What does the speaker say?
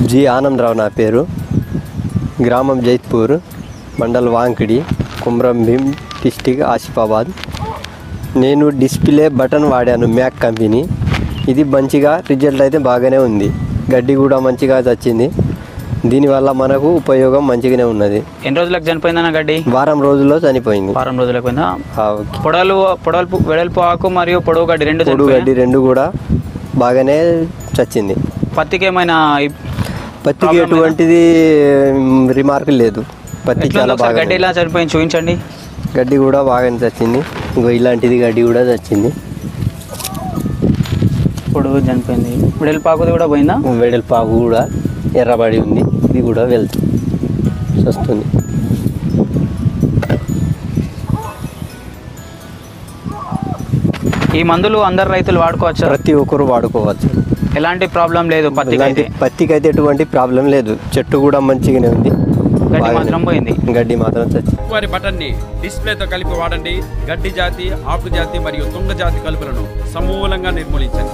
G Anandarao నా పేరు. గ్రామం జైత్పూర్, మండల్ వాంకిడి, కుమ్రం భీం, డిస్టిక్ ఆసిఫాబాద్. నేను డిస్ప్లే బటన్ వాడాను, మ్యాక్ కంపెనీ. ఇది మంచిగా రిజల్ట్ అయితే బాగానే ఉంది. గడ్డి కూడా మంచిగా వచ్చింది. దీనివల్ల మనకు ఉపయోగం మంచిగానే ఉన్నది. ఎన్ని రోజులకు చనిపోయిందన్న గడ్డి? వారం రోజుల్లో చనిపోయింది. వారం రోజులకు పోయిందా? పొడవు వెడల్పు ఆకు మరియు పొడవు గడ్డి రెండు కూడా బాగానే చచ్చింది. పత్తికి ఏమైనా? పత్తికి ఎటువంటిది రిమార్క్ లేదు. పత్తి చాలా బాగా. గడ్డి ఎలా చనిపోయింది చూపించండి. గడ్డి కూడా బాగానే చచ్చింది. ఇంకో ఇలాంటిది గడ్డి కూడా చచ్చింది. పొడవు చనిపోయింది. వెడల్పాకుది కూడా పోయిందా? వెడల్పాకు కూడా ఎర్రబడి ఉంది. ఇది కూడా వస్తుంది. ఈ మందులు అందరు రైతులు వాడుకోవచ్చు? ప్రతి ఒక్కరు వాడుకోవచ్చు. ఎలాంటి ప్రాబ్లం లేదు. పత్తికైతే ఎటువంటి ప్రాబ్లం లేదు. చెట్టు కూడా మంచిగానే ఉంది. గడ్డి మాత్రం పోయింది. గడ్డి మాత్రం చచ్చింది. వారి బటన్ని డిస్ప్లేతో కలిపి వాడండి. గడ్డి జాతి, ఆకు జాతి మరియు తుంగ జాతి కలుపులను సమూలంగా నిర్మూలించండి.